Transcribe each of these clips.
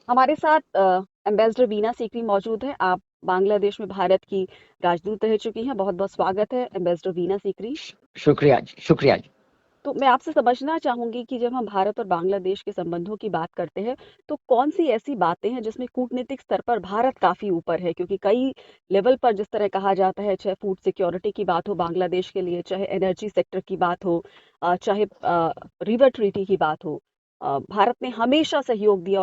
हमारे साथ एम्बेसडर वीना सीकरी मौजूद है। आप बांग्लादेश में भारत की राजदूत रह चुकी हैं। बहुत बहुत स्वागत है एम्बेसडर वीना सीकरी। शुक्रिया जी, शुक्रिया जी। तो मैं आपसे समझना चाहूंगी कि जब हम भारत और बांग्लादेश के संबंधों की बात करते हैं तो कौन सी ऐसी बातें हैं जिसमें कूटनीतिक स्तर पर भारत काफी ऊपर है, क्योंकि कई लेवल पर जिस तरह कहा जाता है, चाहे फूड सिक्योरिटी की बात हो बांग्लादेश के लिए, चाहे एनर्जी सेक्टर की बात हो, चाहे रिवर ट्रीटी की बात हो, भारत ने हमेशा सहयोग दिया।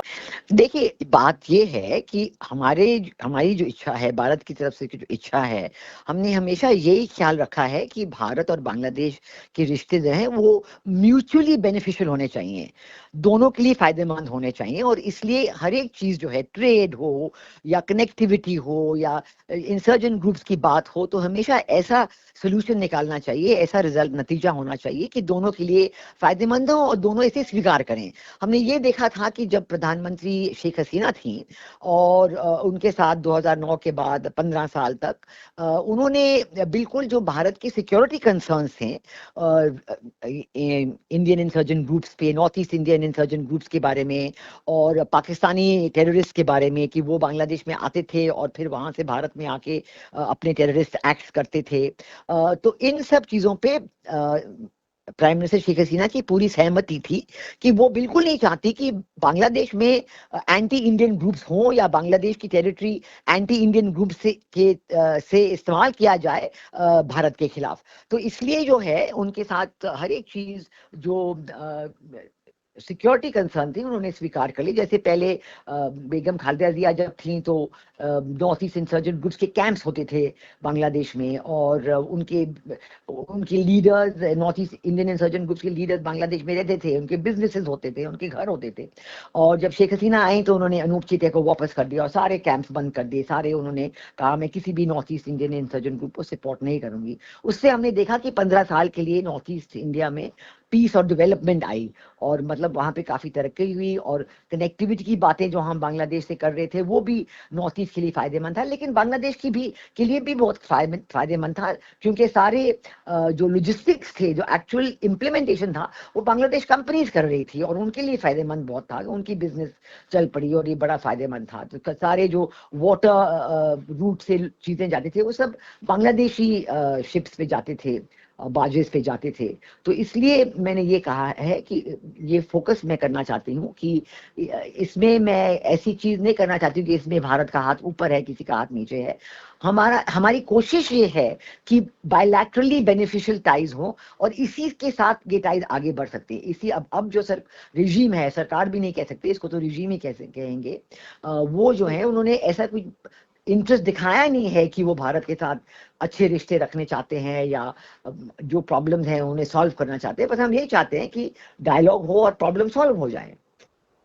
देखिए, बात ये है कि हमारी जो इच्छा है, भारत की तरफ से की जो इच्छा है, हमने हमेशा यही ख्याल रखा है कि भारत और बांग्लादेश के रिश्ते जो हैं वो म्यूचुअली बेनिफिशियल होने चाहिए, दोनों के लिए फायदेमंद होने चाहिए। और इसलिए हर एक चीज जो है, ट्रेड हो या कनेक्टिविटी हो या इंसर्जेंट ग्रुप्स की बात हो, तो हमेशा ऐसा सोल्यूशन निकालना चाहिए, ऐसा रिजल्ट नतीजा होना चाहिए कि दोनों के लिए फायदेमंद हो और दोनों इसे स्वीकार करें। हमने ये देखा था कि जब प्रधानमंत्री शेख हसीना थी और उनके साथ 2009 के बाद 15 साल तक उन्होंने बिल्कुल जो भारत की सिक्योरिटी कंसर्न्स थे, इंडियन इंसर्जेंट ग्रुप्स पे, north east Indian insurgent groups के बारे में और पाकिस्तानी टेररिस्ट के बारे में कि वो बांग्लादेश में आते थे और फिर वहां से भारत में आके अपने टेररिस्ट एक्ट्स करते थे, तो इन सब चीजों पे प्राइम मिनिस्टर शेख हसीना की पूरी सहमति थी कि वो बिल्कुल नहीं चाहती कि बांग्लादेश में एंटी इंडियन ग्रुप्स हों या बांग्लादेश की टेरिटरी एंटी इंडियन ग्रुप्स से इस्तेमाल किया जाए भारत के खिलाफ। तो इसलिए जो है उनके साथ हर एक चीज जो सिक्योरिटी कंसर्न थी उन्होंने स्वीकार कर ली। जैसे पहले बेगम खालेदा जिया जब थी तो नॉर्थ ईस्ट इंसर्जेंट ग्रुप्स के कैंप्स होते थे बांग्लादेश में और उनके leaders, north east Indian insurgent groups के लीडर्स बांग्लादेश में रहते थे, उनके बिजनेसेस होते थे, उनके घर होते थे। और जब शेख हसीना आई तो उन्होंने अनूप चिटिया को वापस कर दिया और सारे कैंप्स बंद कर दिए सारे। उन्होंने कहा मैं किसी भी north east Indian insurgent group को सपोर्ट नहीं करूंगी। उससे हमने देखा कि 15 साल के लिए नॉर्थ ईस्ट इंडिया में पीस और डेवलपमेंट आई और मतलब वहां पे काफी तरक्की हुई और कनेक्टिविटी की बातें जो हम बांग्लादेश से कर रहे थे वो भी नॉर्थ ईस्ट के लिए फायदेमंद था, लेकिन बांग्लादेश के लिए भी बहुत फायदेमंद था, क्योंकि सारे जो लॉजिस्टिक्स थे, जो एक्चुअल इम्प्लीमेंटेशन था, वो बांग्लादेश कंपनीज कर रही थी और उनके लिए फायदेमंद बहुत था, उनकी बिजनेस चल पड़ी और ये बड़ा फायदेमंद था। तो सारे जो वाटर रूट से चीजें जाती थी वो सब बांग्लादेशी शिप्स पे जाते थे, बार्जेस पे जाते थे। तो इसलिए मैंने ये कहा है कि ये फोकस मैं करना चाहती हूँ कि इसमें मैं ऐसी चीज नहीं करना चाहती हूँ कि इसमें भारत का हाथ ऊपर है किसी का हाथ नीचे है। हमारी कोशिश ये है कि बायलैटरली बेनिफिशियल टाइज हो और इसी के साथ ये टाइज आगे बढ़ सकते हैं। इसी अब जो रिजीम है, सरकार भी नहीं कह सकते इसको, तो रिजीम ही कैसे कहेंगे, वो जो है उन्होंने ऐसा कुछ इंटरेस्ट दिखाया नहीं है कि वो भारत के साथ अच्छे रिश्ते रखने चाहते हैं या जो प्रॉब्लम्स हैं उन्हें सॉल्व करना चाहते हैं। बस हम यही चाहते हैं कि डायलॉग हो और प्रॉब्लम सॉल्व हो जाए।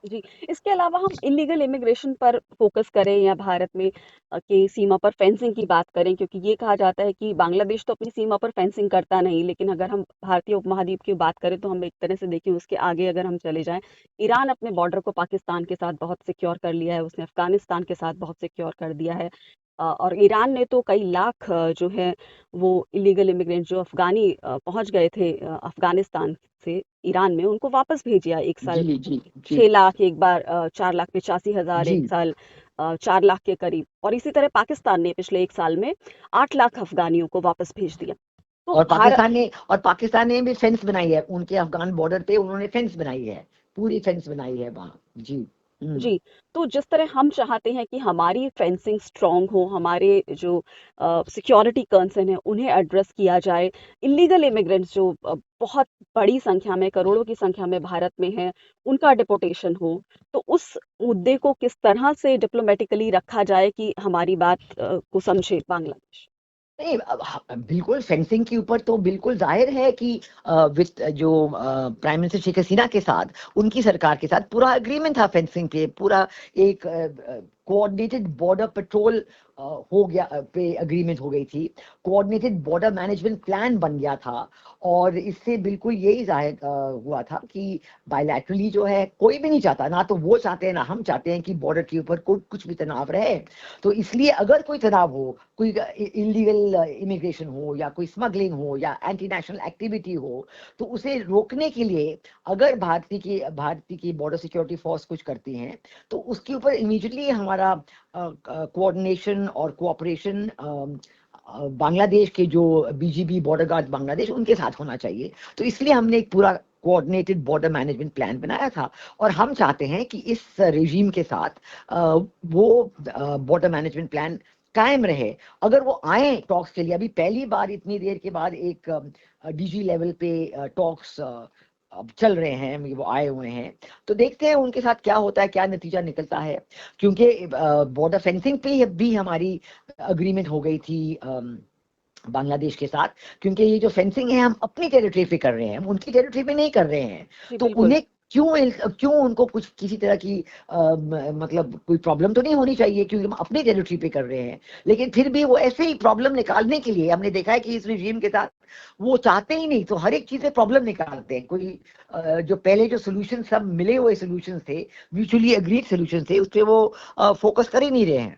जी, इसके अलावा हम इलीगल इमिग्रेशन पर फोकस करें या भारत में के सीमा पर फेंसिंग की बात करें, क्योंकि ये कहा जाता है कि बांग्लादेश तो अपनी सीमा पर फेंसिंग करता नहीं, लेकिन अगर हम भारतीय उपमहाद्वीप की बात करें तो हम एक तरह से देखें उसके आगे अगर हम चले जाएं, ईरान अपने बॉर्डर को पाकिस्तान के साथ बहुत सिक्योर कर लिया है, उसने अफगानिस्तान के साथ बहुत सिक्योर कर दिया है। और ईरान ने तो कई लाख जो है वो इलीगल इमिग्रेंट जो अफगानी पहुंच गए थे अफगानिस्तान से ईरान में, उनको वापस भेजिया एक साल। जी जी जी 6 लाख एक बार, 4,85,000 जी। एक साल, 4 लाख के करीब। और इसी तरह पाकिस्तान ने पिछले एक साल में 8 लाख अफगानियों को वापस भेज दिया। तो भारत और पाकिस्तान ने भी फेंस बनाई है उनके अफगान बॉर्डर पे, उन्होंने फेंस बनाई है, पूरी फेंस बनाई है वहां। जी। जी, तो जिस तरह हम चाहते हैं कि हमारी फेंसिंग स्ट्रांग हो, हमारे जो सिक्योरिटी कंसर्न है उन्हें एड्रेस किया जाए, इलीगल इमिग्रेंट्स जो बहुत बड़ी संख्या में, करोड़ों की संख्या में भारत में है, उनका डिपोटेशन हो, तो उस मुद्दे को किस तरह से डिप्लोमेटिकली रखा जाए कि हमारी बात को समझे बांग्लादेश। नहीं, बिल्कुल फेंसिंग के ऊपर तो बिल्कुल जाहिर है कि विद जो प्राइम मिनिस्टर शेख हसीना के साथ, उनकी सरकार के साथ पूरा एग्रीमेंट था फेंसिंग पे, पूरा एक कोऑर्डिनेटेड बॉर्डर पेट्रोल हो गया, पे अग्रीमेंट हो गई थी, कोऑर्डिनेटेड बॉर्डर मैनेजमेंट प्लान बन गया था, और इससे बिल्कुल यही जाहिर हुआ था कि बायलैटरली जो है कोई भी नहीं चाहता, ना तो वो चाहते हैं ना हम चाहते हैं कि बॉर्डर के ऊपर कोई कुछ भी तनाव रहे। तो इसलिए अगर कोई तनाव हो, कोई इलीगल इमिग्रेशन हो या कोई स्मगलिंग हो या एंटी नेशनल एक्टिविटी हो, तो उसे रोकने के लिए अगर भारतीय की बॉर्डर सिक्योरिटी फोर्स कुछ करती हैं, तो उसके ऊपर इमीडिएटली हमारा कोऑर्डिनेशन और कोऑपरेशन बांग्लादेश के जो बीजीबी बॉर्डर गार्ड बांग्लादेश उनके साथ होना चाहिए। तो इसलिए हमने एक पूरा कोऑर्डिनेटेड बॉर्डर मैनेजमेंट प्लान बनाया था, और हम चाहते हैं कि इस रेजिम के साथ वो बॉर्डर मैनेजमेंट प्लान कायम रहे। अगर वो आए टॉक्स के लिए, अभी पहली बार इतनी देर के बाद एक डीजी लेवल पे टॉक्स अब चल रहे हैं, वो आए हुए हैं, तो देखते हैं उनके साथ क्या होता है, क्या नतीजा निकलता है। क्योंकि बॉर्डर फेंसिंग पे भी हमारी अग्रीमेंट हो गई थी बांग्लादेश के साथ, क्योंकि ये जो फेंसिंग है हम अपनी टेरिटरी पे कर रहे हैं, हम उनकी टेरिटरी पे नहीं कर रहे हैं। जी तो बिल्कुल। उन्हें क्यों उनको कुछ किसी तरह की मतलब कोई प्रॉब्लम तो नहीं होनी चाहिए, क्योंकि हम अपनी टेरिटरी पे कर रहे हैं। लेकिन फिर भी वो ऐसे ही प्रॉब्लम निकालने के लिए, हमने देखा है कि इस रिजीम के साथ वो चाहते ही नहीं, तो हर एक चीज से प्रॉब्लम निकालते हैं। कोई जो पहले जो सोल्यूशन सब मिले हुए सोल्यूशन थे, म्यूचुअली अग्रीड सोल्यूशन थे, उस पर वो फोकस कर ही नहीं रहे हैं।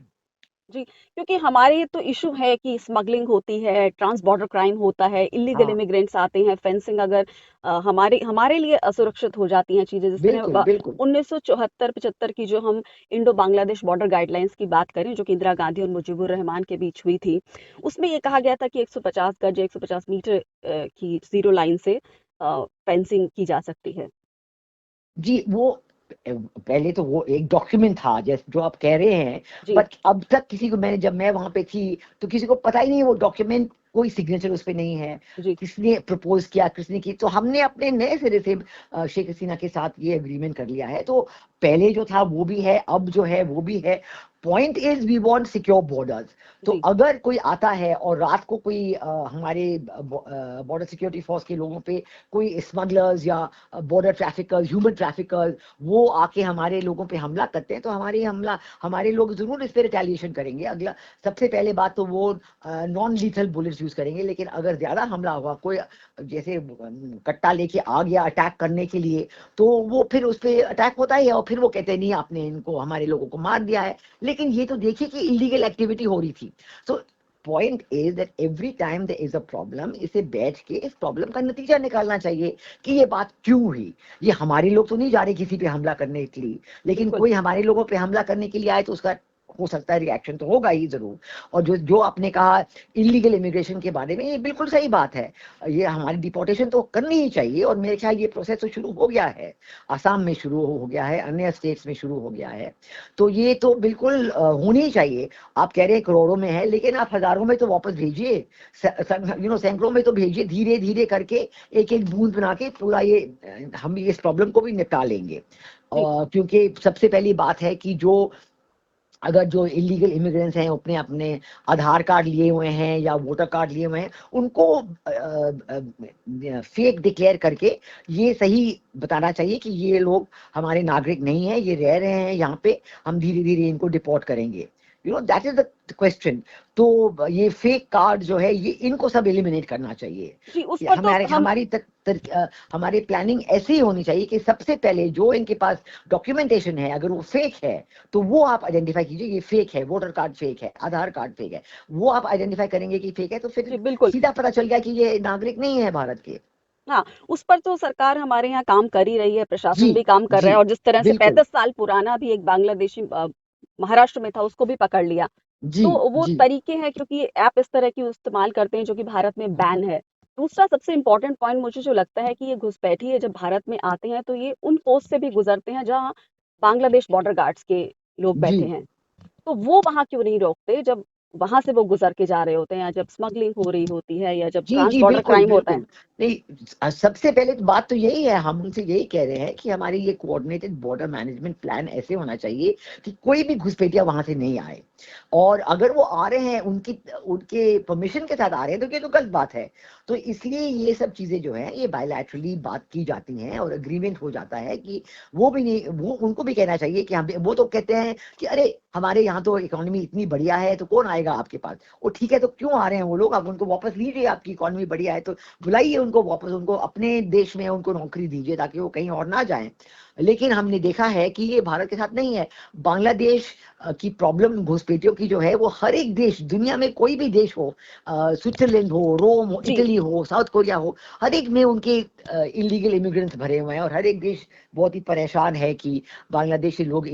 जी, क्योंकि हमारे तो इश्यू है कि स्मगलिंग होती है, ट्रांस बॉर्डर क्राइम होता है, इलीगल हाँ, इमिग्रेंट्स आते हैं, फेंसिंग अगर हमारे हमारे लिए असुरक्षित हो जाती हैं चीज़ें, जिस तरह बिल्कुल बिल्कुल। 1974-75 की जो हम इंडो बांग्लादेश बॉर्डर गाइडलाइंस की बात करें, जो कि इंदिरा गांधी और मुजीबुर रहमान के बीच हुई थी, उसमें ये कहा गया था कि 150 गज या 150 मीटर की जीरो लाइन से फेंसिंग की जा सकती है। जी, वो पहले तो वो एक डॉक्यूमेंट था जैसे जो आप कह रहे हैं, जी बट अब तक किसी को, मैंने जब मैं वहां पे थी तो किसी को पता ही नहीं वो डॉक्यूमेंट, कोई सिग्नेचर उस पे नहीं है, जी किसने प्रपोज किया किसने की। तो हमने अपने नए सिरे से शेख हसीना के साथ ये एग्रीमेंट कर लिया है। तो पहले जो था वो भी है, अब जो है वो भी है। Point is we want secure borders. तो जी अगर कोई आता है और रात को कोई हमारे बॉर्डर सिक्योरिटी फोर्स के लोगों पे कोई स्मगलर्स या बॉर्डर ट्रैफिकर्स, ह्यूमन ट्रैफिकर्स, वो आके हमारे लोगों पे हमला करते हैं, तो हमारे लोग जरूर इस पे रिटेलिएशन करेंगे। अगला, सबसे पहले बात तो वो नॉन लीथल बुलेट्स यूज करेंगे। लेकिन अगर ज्यादा हमला होगा, कोई जैसे कट्टा लेके आ गया अटैक करने के लिए, तो वो फिर उस पे अटैक होता ही है, और फिर वो कहते हैं नहीं आपने इनको, हमारे लोगों को मार दिया है। लेकिन ये तो देखिए कि इलीगल एक्टिविटी हो रही थी। तो point is that every time there is a problem, इसे बैठ के इस प्रॉब्लम का नतीजा निकालना चाहिए कि ये बात क्यों हुई। ये हमारे लोग तो नहीं जा रहे किसी पे हमला करने के लिए, लेकिन बिल्कुल। कोई हमारे लोगों पे हमला करने के लिए आए तो उसका हो सकता है रिएक्शन तो होगा ही जरूर। और जो जो आपने कहा इलीगल इमिग्रेशन के बारे में, ये बिल्कुल सही बात है। ये हमारी डिपोर्टेशन तो करनी ही चाहिए, और मेरे ख्याल ये प्रोसेस तो शुरू हो गया है। आसाम में शुरू हो गया है, अन्य स्टेट्स में शुरू हो गया है। तो ये तो बिल्कुल होनी ही चाहिए। आप कह रहे हैं करोड़ों में है, लेकिन आप हजारों में तो वापस भेजिए, सैकड़ों में तो भेजिए, धीरे धीरे करके एक एक बूंद बना के पूरा ये हम इस प्रॉब्लम को भी निपटा लेंगे। जी क्योंकि सबसे पहली बात है कि जो अगर जो इलीगल इमिग्रेंट्स हैं अपने अपने आधार कार्ड लिए हुए हैं या वोटर कार्ड लिए हुए हैं, उनको फेक डिक्लेयर करके ये सही बताना चाहिए कि ये लोग हमारे नागरिक नहीं है, ये रह रहे हैं यहाँ पे, हम धीरे धीरे इनको डिपोर्ट करेंगे। That is the question. तो ये फेक कार्ड जो है, ये इनको सब एलिमिनेट करना चाहिए। जी, उस ये पर तो हम हमारी प्लानिंग ऐसी होनी चाहिए कि सबसे पहले जो इनके पास डॉक्यूमेंटेशन है, अगर वो फेक है, तो वो आप आइडेंटिफाई कीजिए ये फेक है, वोटर कार्ड फेक है, आधार कार्ड फेक है। वो आप आइडेंटिफाई करेंगे कि फेक है, तो फिर जी बिल्कुल। सीधा पता चल गया कि ये नागरिक नहीं है भारत के। हाँ, उस पर तो सरकार हमारे यहाँ काम कर ही रही है, जी प्रशासन भी काम कर रहा जी है, और जिस तरह से बिल्कुल। 35 साल पुराना भी एक बांग्लादेशी महाराष्ट्र में था, उसको भी पकड़ लिया। जी तो वो जी तरीके हैं, क्योंकि ये ऐप इस तरह की इस्तेमाल करते हैं जो कि भारत में बैन है। दूसरा सबसे इम्पोर्टेंट पॉइंट मुझे जो लगता है कि ये घुसपैठिए जब भारत में आते हैं तो ये उन पोस्ट से भी गुजरते हैं जहाँ बांग्लादेश बॉर्डर गार्ड्स के लोग जी बैठे हैं। तो वो वहाँ क्यों नहीं रोकते? जब वहां से वो गुजर के जा रहे होते हैं, या जब स्मगलिंग हो रही होती है, या जब जी, ट्रांस जी, बॉर्डर बिल्कुल, क्राइम होता है। बिल्कुल। नहीं, सबसे पहले तो बात तो यही है, हम उनसे यही कह रहे हैं कि हमारी ये कोऑर्डिनेटेड बॉर्डर मैनेजमेंट प्लान ऐसे होना चाहिए कि कोई भी घुसपैठिया वहां से नहीं आए। और अगर वो आ रहे हैं उनकी उनके परमिशन के साथ आ रहे हैं तो ये तो गलत बात है। तो इसलिए ये सब चीजें जो है ये बायलैटरली बात की जाती हैं और एग्रीमेंट हो जाता है कि वो भी नहीं, वो उनको भी कहना चाहिए कि हम वो तो कहते हैं कि अरे हमारे यहाँ तो इकोनॉमी इतनी बढ़िया है तो कौन आएगा आपके पास। वो ठीक है, तो क्यों आ रहे हैं वो लोग, आप उनको वापस लीजिए, आपकी इकोनॉमी बढ़िया है तो बुलाइए उनको वापस, उनको अपने देश में उनको नौकरी दीजिए ताकि वो कहीं और ना जाएं। लेकिन हमने देखा है कि ये भारत के साथ नहीं है। बांग्लादेश की प्रॉब्लम घुसपैठियों की जो है वो हर एक देश, दुनिया में कोई भी देश हो, स्विट्जरलैंड हो, रोम हो, जी। इटली हो, साउथ कोरिया हो, हर एक में उनके इलीगल इमिग्रेंट्स भरे हुए हैं और हर एक देश बहुत ही परेशान है कि बांग्लादेशी लोग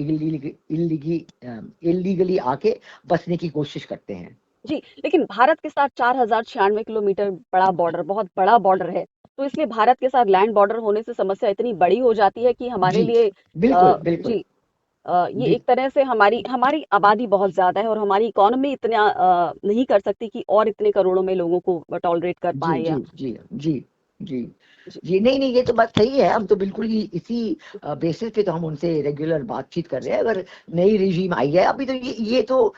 इलीगली आके बसने की कोशिश करते हैं। जी, लेकिन भारत के साथ 4096 किलोमीटर बड़ा बॉर्डर, बहुत बड़ा बॉर्डर है। तो इसलिए भारत के साथ लैंड बॉर्डर होने से समस्या इतनी बड़ी हो जाती है कि हमारे जी, लिए बिल्कुल, बिल्कुल। जी, ये जी, एक तरह से हमारी हमारी आबादी बहुत ज़्यादा है, और हमारी इकोनॉमी इतना नहीं कर सकती कि और इतने करोड़ों में लोगों को टॉलरेट कर जी, पाए, जी, या जी, जी, जी, जी, जी। नहीं, नहीं, ये तो बात सही है। हम तो बिल्कुल ही इसी बेसिस पे तो हम उनसे रेगुलर बातचीत कर रहे हैं। अगर नई रिजीम आई है, अभी तो ये तो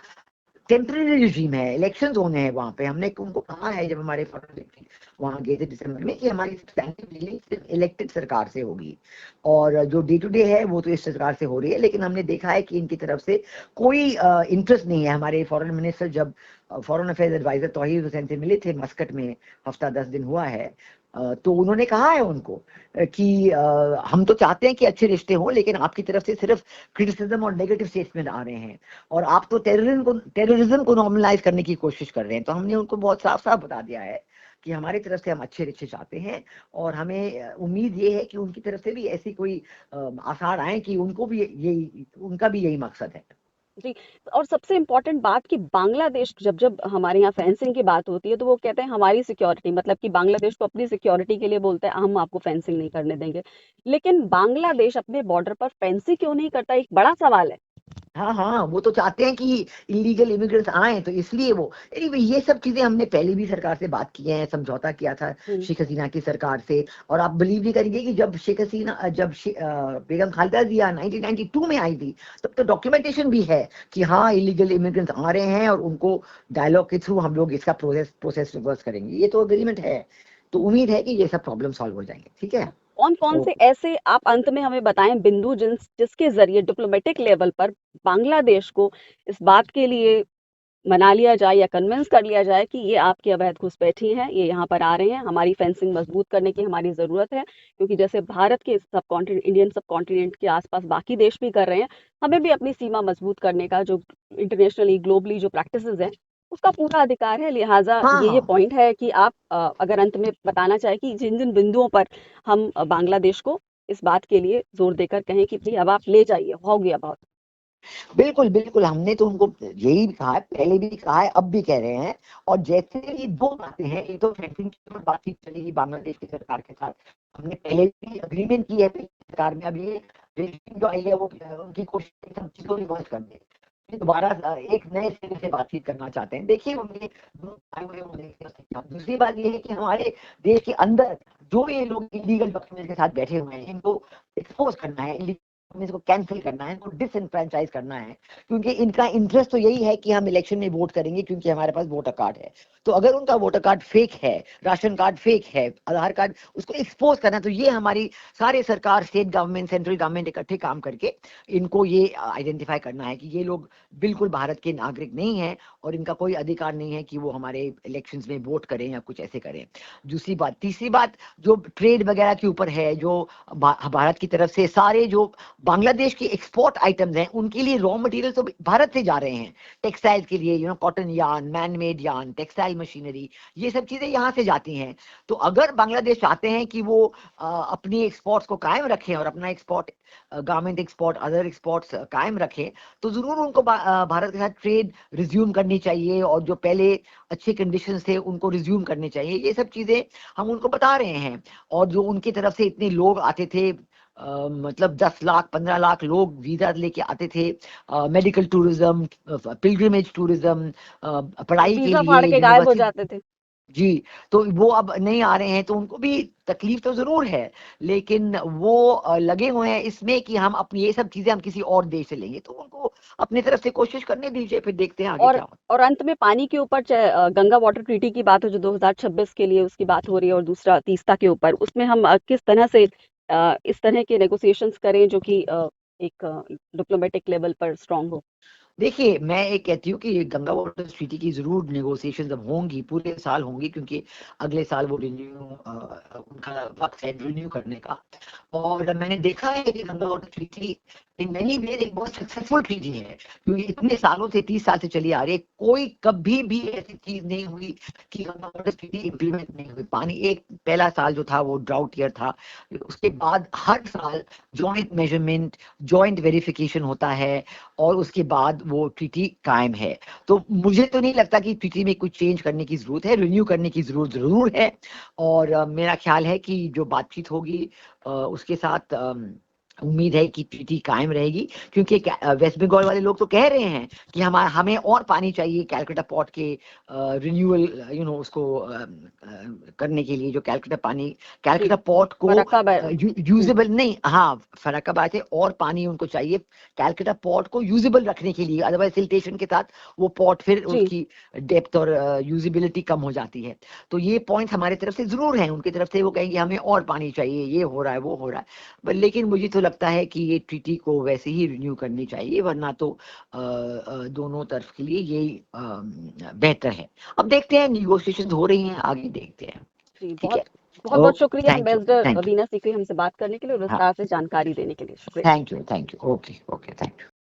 टेम्परेरी रिजीम है, इलेक्शंस होने हैं वहां पे। हमने उनको कहा है जब हमारे फॉरेन सेक्रेटरी वहां गए थे दिसंबर में कि हमारी सब्सटेंटिव डीलिंग सिर्फ इलेक्टेड सरकार से होगी और जो डे टू डे है वो तो इस सरकार से हो रही है। लेकिन हमने देखा है कि इनकी तरफ से कोई इंटरेस्ट नहीं है। हमारे फॉरेन मिनिस्टर जब फॉरेन अफेयर्स एडवाइजर तौहीद हुसैन से मिले थे मस्कट में, हफ्ता 10 दिन हुआ है, तो उन्होंने कहा है उनको कि हम तो चाहते हैं कि अच्छे रिश्ते हों, लेकिन आपकी तरफ से सिर्फ क्रिटिसिज्म और नेगेटिव स्टेटमेंट आ रहे हैं और आप तो टेररिज्म को नॉर्मलाइज करने की कोशिश कर रहे हैं। तो हमने उनको बहुत साफ साफ बता दिया है कि हमारी तरफ से हम अच्छे रिश्ते चाहते हैं और हमें उम्मीद ये है कि उनकी तरफ से भी ऐसी कोई आसार आए कि उनको भी यही, उनका भी यही मकसद है। जी। और सबसे इम्पोर्टेंट बात कि बांग्लादेश, जब जब हमारे यहाँ फेंसिंग की बात होती है तो वो कहते हैं हमारी सिक्योरिटी, मतलब कि बांग्लादेश को अपनी सिक्योरिटी के लिए बोलते हैं हम आपको फेंसिंग नहीं करने देंगे। लेकिन बांग्लादेश अपने बॉर्डर पर फेंसिंग क्यों नहीं करता, एक बड़ा सवाल है। हाँ, हाँ, वो तो चाहते हैं कि इलीगल इमिग्रेंट्स आए तो इसलिए वो anyway, ये सब चीजें हमने पहले भी सरकार से बात की है, समझौता किया था हम्म। शेख हसीना की सरकार से। और आप बिलीव नहीं करेंगे कि जब शेख हसीना बेगम खालिदा जिया 1992 में आई थी तब तो डॉक्यूमेंटेशन भी है कि हाँ इलीगल इमिग्रेंट्स आ रहे हैं और उनको डायलॉग के थ्रू हम लोग इसका प्रोसेस रिवर्स करेंगे। ये तो अग्रीमेंट है। तो उम्मीद है कि ये सब प्रॉब्लम सॉल्व हो जाएंगे। ठीक है। कौन-कौन से ओके। ऐसे, आप अंत में हमें बताएं, बिंदु जिसके जरिए डिप्लोमेटिक लेवल पर बांग्लादेश को इस बात के लिए मना लिया जाए या कन्विंस कर लिया जाए कि ये आपकी अवैध घुसपैठी हैं, ये यहाँ पर आ रहे हैं, हमारी फेंसिंग मजबूत करने की हमारी ज़रूरत है, क्योंकि जैसे भारत के सब कॉन्टिनेंट, इंडियन सब कॉन्टिनेंट के आसपास बाकी देश भी कर रहे हैं, हमें भी अपनी सीमा मजबूत करने का जो इंटरनेशनली ग्लोबली जो प्रैक्टिसेस हैं उसका पूरा अधिकार है। लिहाजा हाँ, ये हाँ, पॉइंट है कि आप अगर अंत में बताना चाहें कि जिन जिन बिंदुओं पर हम बांग्लादेश को इस बात के लिए जोर देकर कहें कि भाई अब आप ले जाइए, हो गया बहुत। बिल्कुल, बिल्कुल। हमने तो उनको यही कहा है, पहले भी कहा है, अब भी कह रहे हैं। और जैसे ये 2 बातें हैं, एक तो फेंसिंग की ऊपर बातचीत चलेगी बांग्लादेश की सरकार के साथ। हमने पहले भी एग्रीमेंट की है पिछली सरकार में। अब ये रेजिम जो आई है वो उनकी कोशिश है सब चीज़ों को रिवर्स कर दे। फिर दोबारा एक नए सिरे से बातचीत करना चाहते हैं। देखिए उनके जो आए हुए हैं, वो देखते हैं। दूसरी बात ये है कि हमारे देश के अंदर जो ये लोग इलीगल डॉक्यूमेंट के साथ बैठे हुए हैं, इनको एक्सपोज़ करना है, इसको कैंसिल करना है, इनको डिसएनफ्रेंचाइज करना है। क्योंकि इनका इंटरेस्ट तो यही है कि हम इलेक्शन में वोट करेंगे क्योंकि हमारे पास वोटर कार्ड है। तो अगर उनका वोटर कार्ड फेक है, राशन कार्ड फेक है, आधार कार्ड, उसको एक्सपोज करना है। तो ये हमारी सारे सरकार, स्टेट गवर्नमेंट, सेंट्रल गवर्नमेंट इकट्ठे काम करके इनको ये आइडेंटिफाई करना है कि ये लोग बिल्कुल भारत के नागरिक नहीं है और इनका कोई अधिकार नहीं है कि वो हमारे इलेक्शंस में वोट करें या कुछ ऐसे करें। दूसरी बात, तीसरी बात, जो ट्रेड वगैरह के ऊपर है, जो भारत की तरफ से सारे जो बांग्लादेश की एक्सपोर्ट आइटम्स हैं उनके लिए रॉ मटेरियल तो भारत से जा रहे हैं। टेक्सटाइल के लिए cotton yarn, man made yarn, textile machinery, ये सब चीजें यहाँ से जाती हैं। तो अगर बांग्लादेश चाहते हैं कि वो अपनी एक्सपोर्ट्स को कायम रखें और अपना export, garment export, other exports कायम रखें, तो जरूर उनको भारत के साथ ट्रेड रिज्यूम करनी चाहिए और जो पहले अच्छे कंडीशंस थे उनको रिज्यूम करने चाहिए। ये सब चीजें हम उनको बता रहे हैं। और जो उनकी तरफ से इतने लोग आते थे मतलब 10 लाख 15 लाख लोग वीजा लेके आते थे, मेडिकल टूरिज्म, पिलग्रिमेज टूरिज्म, और पढ़ाई के वीजा फाड़ लिए, के गायब हो यूनिवर्सिटी। जाते थे। जी, तो वो अब नहीं आ रहे हैं, तो उनको भी तकलीफ तो जरूर है, लेकिन वो लगे हुए हैं इसमें कि हम अपनी ये सब चीजें हम किसी और देश से लेंगे, तो उनको अपनी तरफ से कोशिश करने दीजिए, फिर देखते हैं आगे और क्या होता और अंत में पानी के ऊपर गंगा वाटर ट्रीटी की बात हो जो 2026 के लिए उसकी बात हो रही है, और दूसरा तीस्ता के ऊपर, उसमें हम किस तरह से इस तरह के नेगोशिएशंस करें जो कि एक डिप्लोमेटिक लेवल पर स्ट्रांग हो। है। देखिए, मैं एक कहती हूँ कि ये गंगा वाटर ट्रीटी की जरूर नेगोशिएशन अब होंगी, पूरे साल होंगी, क्योंकि अगले साल वो रिन्यू, उनका वक्त है रिन्यू करने का। और मैंने देखा है कि Ganga water treaty in many ways एक बहुत सक्सेसफुल ट्रीटी है, क्योंकि इतने सालों से, 30 साल से चली आ रही है, कोई कभी भी ऐसी चीज नहीं हुई कि गंगा वाटर ट्रीटी इंप्लीमेंट नहीं हुई। पानी, एक पहला साल जो था वो ड्राउट ईयर था, उसके बाद हर साल जॉइंट मेजरमेंट, जॉइंट वेरिफिकेशन होता है, और उसके बाद वो ट्रीटी कायम है। तो मुझे तो नहीं लगता कि ट्रीटी में कुछ चेंज करने की जरूरत है, रिन्यू करने की जरूरत जरूर है। और मेरा ख्याल है कि जो बातचीत होगी उसके साथ उम्मीद है कि ट्रीटी कायम रहेगी, क्योंकि वेस्ट बंगाल वाले लोग तो कह रहे हैं कि हमें और पानी चाहिए कैलकाटा पोर्ट के रिन्यूअल, उसको करने के लिए, जो कैलकाटा पानी, जी, कैलकाटा पोर्ट को फरक्का यूजेबल नहीं, हाँ, फर्रुखाबाद है, और पानी उनको चाहिए कैलकाटा पोर्ट को यूजेबल रखने के लिए, अदरवाइज सिल्टेशन के साथ वो पोर्ट फिर जी। उसकी डेप्थ और यूजिबिलिटी कम हो जाती है। तो ये पॉइंट हमारे तरफ से जरूर है, उनकी तरफ से वो कहेंगे हमें और पानी चाहिए, ये हो रहा है, वो हो रहा है, लेकिन मुझे तो लगता है कि ये ट्रीटी को वैसे ही रिन्यू करनी चाहिए, वरना तो दोनों तरफ के लिए यही बेहतर है। अब देखते हैं, निगोशिएशन हो रही हैं, आगे देखते हैं। जी, ठीक है। बहुत बहुत ओके, शुक्रिया thank you, ambassador thank you. Veena Sikri हमसे बात करने के लिए और हाँ, विस्तार से जानकारी देने के लिए। शुक्रिया। Thank you, thank you, okay, okay, thank you.